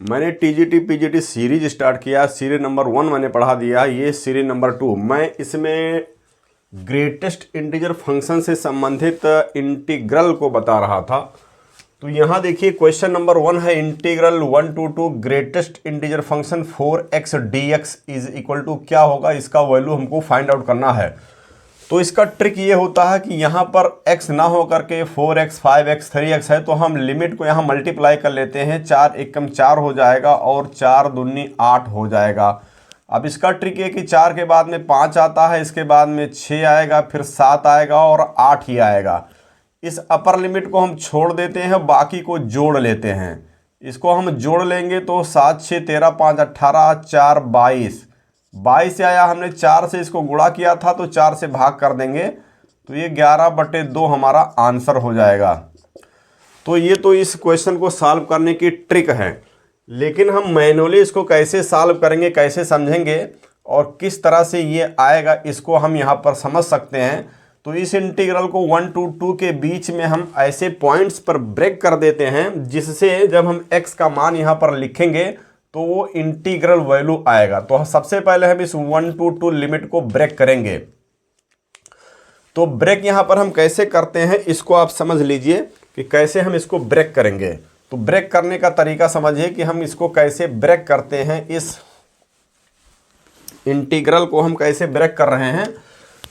मैंने TGT PGT series start किया। Series number 1 मैंने पढ़ा दिया, ये सीरीज नंबर 2। मैं इसमें ग्रेटेस्ट इंटीजर फंक्शन से संबंधित इंटीग्रल को बता रहा था। तो यहाँ देखिए क्वेश्चन नंबर 1 है integral 1 to greatest integer function 4x dx is equal to क्या होगा, इसका वैल्यू हमको फाइंड आउट करना है। तो इसका ट्रिक ये होता है कि यहाँ पर x ना हो करके 4x 5x 3x है, तो हम लिमिट को यहाँ मल्टीप्लाई कर लेते हैं। 4 एकम 4 हो जाएगा और 4 दूनी 8 हो जाएगा। अब इसका ट्रिक है कि 4 के बाद में 5 आता है, इसके बाद में 6 आएगा, फिर 7 आएगा और 8 ही आएगा। इस अपर लिमिट को हम छोड़ देते हैं, बाकी को जोड़ लेते हैं। इसको हम जोड़ लेंगे तो 7 6 13 5 18 4 22 से आया। हमने 4 से इसको गुणा किया था तो 4 से भाग कर देंगे तो ये 11/2 हमारा आंसर हो जाएगा। तो ये तो इस क्वेश्चन को सॉल्व करने की ट्रिक है, लेकिन हम मैनुअली इसको कैसे सॉल्व करेंगे, कैसे समझेंगे और किस तरह से ये आएगा, इसको हम यहाँ पर समझ सकते हैं। तो इस इंटीग्रल को 1 to 2 के बीच में हम ऐसे पॉइंट्स पर ब्रेक कर देते हैं, जिससे जब हम x का मान यहाँ पर लिखेंगे तो वो इंटीग्रल वैल्यू आएगा। तो सबसे पहले हम इस 1 to 2 लिमिट को ब्रेक करेंगे। तो ब्रेक यहाँ पर हम कैसे करते हैं इसको आप समझ लीजिए कि कैसे हम इसको ब्रेक करेंगे। तो ब्रेक करने का तरीका समझिए कि हम इसको कैसे ब्रेक करते हैं, इस इंटीग्रल को हम कैसे ब्रेक कर रहे हैं।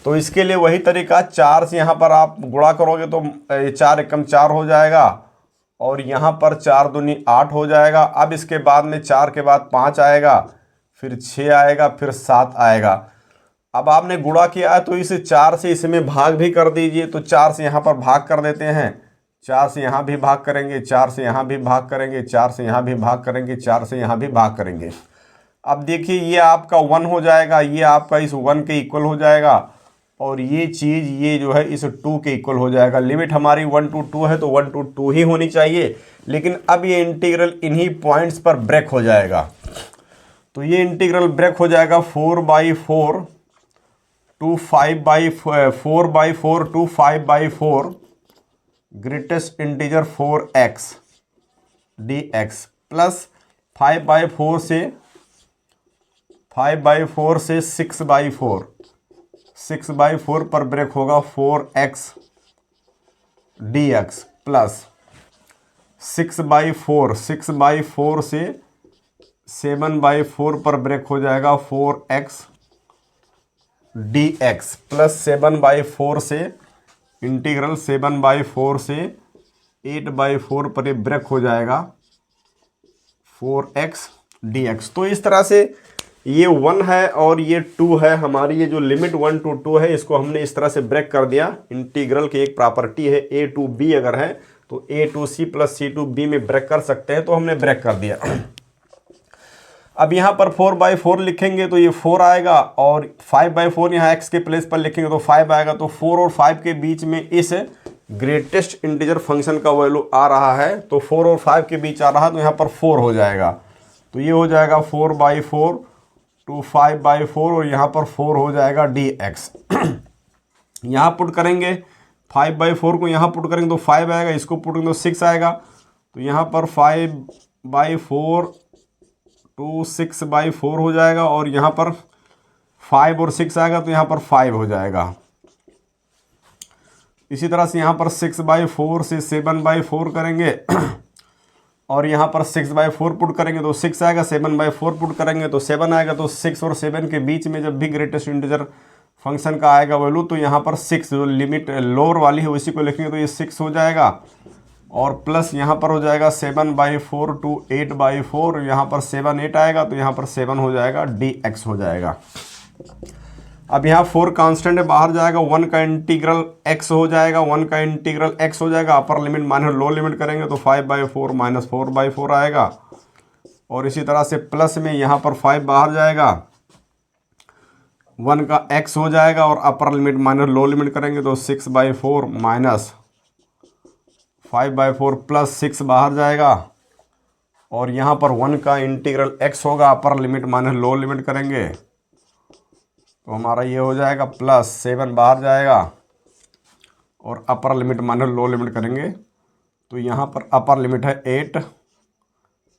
तो इसके लिए वही तरीका, 4 से यहाँ पर आप गुणा करोगे तो 4 एकम 4 हो जाएगा और यहाँ पर 4 दूनी 8 हो जाएगा। अब इसके बाद में 4 के बाद 5 आएगा, फिर 6 आएगा, फिर 7 आएगा। अब आपने गुणा किया है तो इस 4 से इसमें भाग भी कर दीजिए। तो 4 से यहाँ पर भाग कर देते हैं, 4 से यहाँ भी भाग करेंगे, 4 से यहाँ भी भाग करेंगे, 4 से यहाँ भी भाग करेंगे, 4 से यहाँ भी भाग करेंगे। अब देखिए ये आपका 1 हो जाएगा, ये आपका इस 1 के इक्वल हो जाएगा और ये चीज़ ये जो है इस 2 के इक्वल हो जाएगा। लिमिट हमारी 1 to 2 है तो 1 to 2 ही होनी चाहिए, लेकिन अब ये इंटीग्रल इन्हीं पॉइंट्स पर ब्रेक हो जाएगा। तो ये इंटीग्रल ब्रेक हो जाएगा 4/4 to 4/4 to 5/4 greatest integer 4x dx plus 5/4 से 6/4 पर ब्रेक होगा 4x dx प्लस 6/4 से 7/4 पर ब्रेक हो जाएगा 4x dx प्लस 7/4 से इंटीग्रल 7/4 से 8/4 पर ये ब्रेक हो जाएगा 4x dx। तो इस तरह से ये 1 है और ये 2 है, हमारी ये जो लिमिट 1 to 2 है इसको हमने इस तरह से ब्रेक कर दिया। इंटीग्रल की एक प्रॉपर्टी है a to b अगर है तो a to c plus c to b में ब्रेक कर सकते हैं, तो हमने ब्रेक कर दिया। अब यहाँ पर 4/4 लिखेंगे तो ये 4 आएगा और 5/4 यहाँ x के प्लेस पर लिखेंगे तो 5 आएगा। तो 4 और 5 के बीच में इस ग्रेटेस्ट इंटीजर फंक्शन का वैल्यू आ रहा है, तो 4 और 5 के बीच आ रहा है तो यहाँ पर 4 हो जाएगा। तो ये हो जाएगा 4/4 to 5/4 और यहाँ पर 4 हो जाएगा dx। यहाँ पुट करेंगे 5/4 को यहाँ पुट करेंगे तो 5 आएगा, इसको पुट करेंगे तो 6 आएगा। तो यहाँ पर 5/4 to 6/4 हो जाएगा और यहाँ पर 5 और 6 आएगा तो यहाँ पर 5 हो जाएगा। इसी तरह से यहाँ पर 6/4 से 7/4 करेंगे और यहाँ पर 6/4 पुट करेंगे तो 6 आएगा, 7/4 पुट करेंगे तो 7 आएगा। तो 6 और 7 के बीच में जब भी ग्रेटेस्ट इंटीजर फंक्शन का आएगा वैल्यू तो यहाँ पर 6 जो लिमिट लोअर वाली है उसी को लिखेंगे तो ये 6 हो जाएगा और प्लस यहाँ पर हो जाएगा 7/4 to 8/4, यहाँ पर 7 8 आएगा तो यहाँ पर 7 हो जाएगा dx हो जाएगा। अब यहाँ 4 कांस्टेंट है, बाहर जाएगा, 1 का इंटीग्रल x हो जाएगा, 1 का इंटीग्रल x हो जाएगा। Upper limit minus lower limit करेंगे तो 5/4 माइनस 4/4 आएगा और इसी तरह से प्लस में यहाँ पर 5 बाहर जाएगा, 1 का x हो जाएगा और upper limit minus lower limit करेंगे तो 6/4 माइनस 5/4 प्लस 6 बाहर जाएगा और यहाँ पर 1 का इंटीग्रल x होगा, upper limit minus lower limit करेंगे तो हमारा ये हो जाएगा प्लस 7 बाहर जाएगा और upper limit minus lower limit करेंगे तो यहाँ पर अपर लिमिट है 8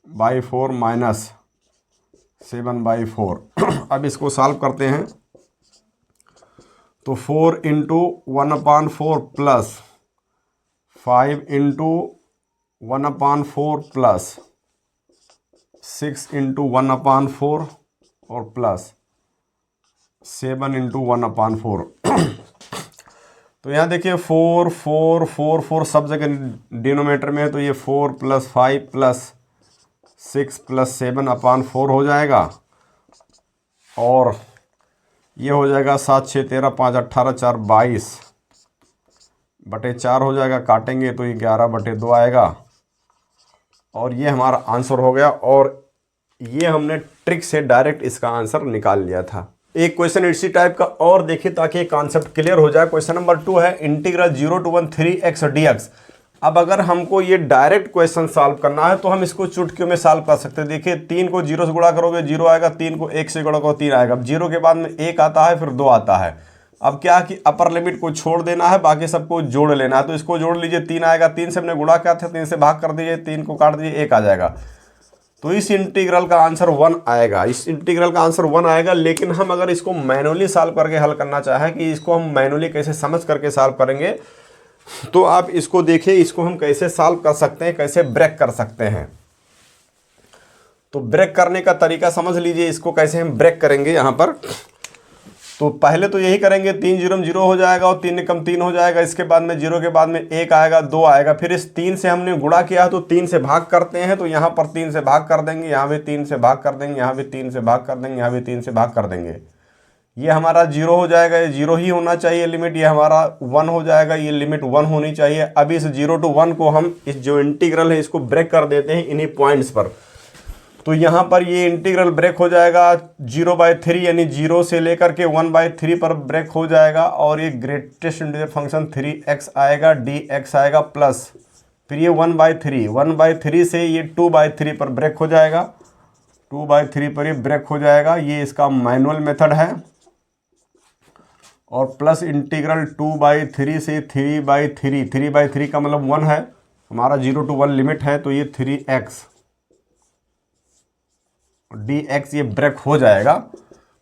बाई 4 माइनस 7/4। अब इसको सॉल्व करते हैं तो 4 into 1/4 plus 5 into 1/4 plus 6 into 1/4 और प्लस 7 इंटू 1/4। तो यहाँ देखिए 4 4 4 4 सब जगह डिनोमिनेटर में है, तो ये 4 प्लस 5 प्लस 6 प्लस 7/4 हो जाएगा, और ये हो जाएगा 7 6 13 5 18 4 22 बटे 4 हो जाएगा, काटेंगे तो ये 11/2 आएगा, और ये हमारा आंसर हो गया। और ये हमने ट्रिक से डायरेक्ट इसका आंसर निकाल लिया था। एक क्वेश्चन इसी टाइप का और देखिए ताकि कॉन्सेप्ट क्लियर हो जाए। क्वेश्चन नंबर 2 है इंटीग्रल 0 to 1 3x dx। अब अगर हमको ये डायरेक्ट क्वेश्चन सॉल्व करना है तो हम इसको चुटकियों में सॉल्व कर सकते हैं। देखिए 3 को 0 से गुणा करोगे 0 आएगा, 3 को 1 से गुणा करो 3 आएगा। अब 0 के बाद में 1 आता है, फिर 2 आता है। अब क्या कि अपर लिमिट को छोड़ देना है, बाकी सबको जोड़ लेना है। तो इसको जोड़ लीजिए, 3 आएगा, 3 से हमने गुणा किया था, 3 से भाग कर दीजिए, 3 को काट दीजिए, 1 आ जाएगा। तो इस इंटीग्रल का आंसर 1 आएगा, इस इंटीग्रल का आंसर 1 आएगा। लेकिन हम अगर इसको मैनुअली सॉल्व करके हल करना चाहें कि इसको हम मैनुअली कैसे समझ करके सॉल्व करेंगे, तो आप इसको देखिए, इसको हम कैसे सॉल्व कर सकते हैं, कैसे ब्रेक कर सकते हैं। तो ब्रेक करने का तरीका समझ लीजिए, इसको कैसे हम ब्रेक करेंगे। यहाँ पर तो पहले तो यही करेंगे, 3 0 में 0 हो जाएगा और 3 कम 3 हो जाएगा। इसके बाद में 0 के बाद में 1 आएगा, 2 आएगा। फिर इस 3 से हमने गुणा किया है तो 3 से भाग करते हैं, तो यहाँ पर 3 से भाग कर देंगे, यहाँ भी 3 से भाग कर देंगे, यहाँ भी 3 से भाग कर देंगे, यहाँ भी 3 से भाग कर देंगे। ये हमारा 0 हो जाएगा, ये 0 ही होना चाहिए लिमिट। ये हमारा 1 हो जाएगा, ये लिमिट 1 होनी चाहिए। अब इस 0 to 1 को हम इस जो इंटीग्रल है इसको ब्रेक कर देते हैं इन्हीं पॉइंट्स पर। तो यहाँ पर ये इंटीग्रल ब्रेक हो जाएगा 0/3, यानी 0 से लेकर के 1/3 पर ब्रेक हो जाएगा। और ये ग्रेटेस्ट इंटीजर फंक्शन 3x आएगा, dx आएगा, प्लस फिर ये 1/3 से ये 2/3 पर ब्रेक हो जाएगा, 2/3 पर ये ब्रेक हो जाएगा। ये इसका मैनुअल मेथड है। और प्लस इंटीग्रल 2/3 से 3/3, 3/3 का मतलब 1 है, हमारा 0 to 1 लिमिट है, तो ये 3x dx ये ब्रेक हो जाएगा।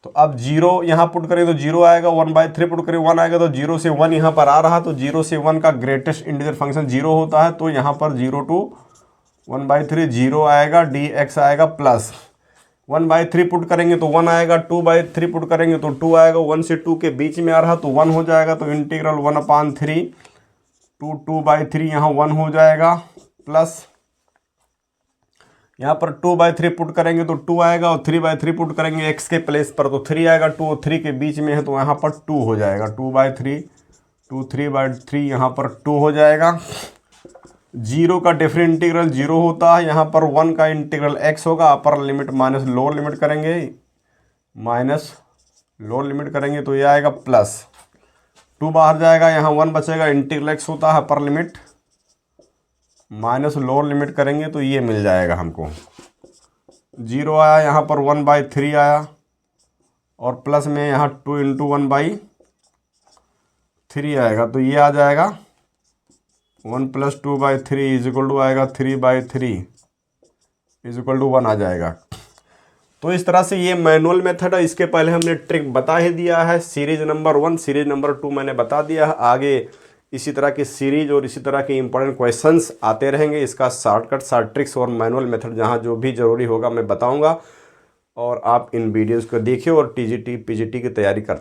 तो अब 0 यहाँ पुट करें तो 0 आएगा, 1/3 पुट करें 1 आएगा, तो 0 से 1 यहाँ पर आ रहा, तो 0 से 1 का ग्रेटेस्ट इंटीजर फंक्शन 0 होता है। तो यहाँ पर 0 to 1/3 0 आएगा, dx आएगा, प्लस 1/3 पुट करेंगे तो 1 आएगा, 2/3 पुट करेंगे तो 2 आएगा, 1 से 2 के बीच में आ रहा तो 1 हो जाएगा। तो इंटीग्रल 1/3 to 2/3 यहाँ 1 हो जाएगा, प्लस यहाँ पर 2/3 पुट करेंगे तो 2 आएगा, और 3/3 पुट करेंगे x के प्लेस पर तो 3 आएगा, 2 और 3 के बीच में है तो यहाँ पर 2 हो जाएगा, 2/3 2 3/3 यहाँ पर 2 हो जाएगा। 0 का डिफरेंट इंटीग्रल 0 होता है, यहाँ पर 1 का इंटीग्रल x होगा, upper limit minus lower limit करेंगे, माइनस लोअर लिमिट करेंगे तो ये आएगा, प्लस 2 बाहर जाएगा, यहाँ 1 बचेगा, इंटीग्रल x होता है, upper limit minus lower limit करेंगे तो ये मिल जाएगा हमको। 0 आया, यहाँ पर 1/3 आया, और प्लस में यहाँ 2 इंटू 1/3 आएगा, तो ये आ जाएगा 1 + 2/3 इज इक्वल टू आएगा 3/3 इज इक्वल टू 1 आ जाएगा। तो इस तरह से ये मैनुअल मेथड है। इसके पहले हमने ट्रिक बता ही दिया है। सीरीज नंबर 1, सीरीज नंबर 2 मैंने बता दिया है। आगे इसी तरह की सीरीज और इसी तरह के इंपॉर्टेंट क्वेश्चंस आते रहेंगे। इसका शॉर्टकट, शॉर्ट ट्रिक्स और मैनुअल मेथड जहाँ जो भी ज़रूरी होगा मैं बताऊंगा, और आप इन वीडियोस को देखिए और टीजीटी पीजीटी की तैयारी करते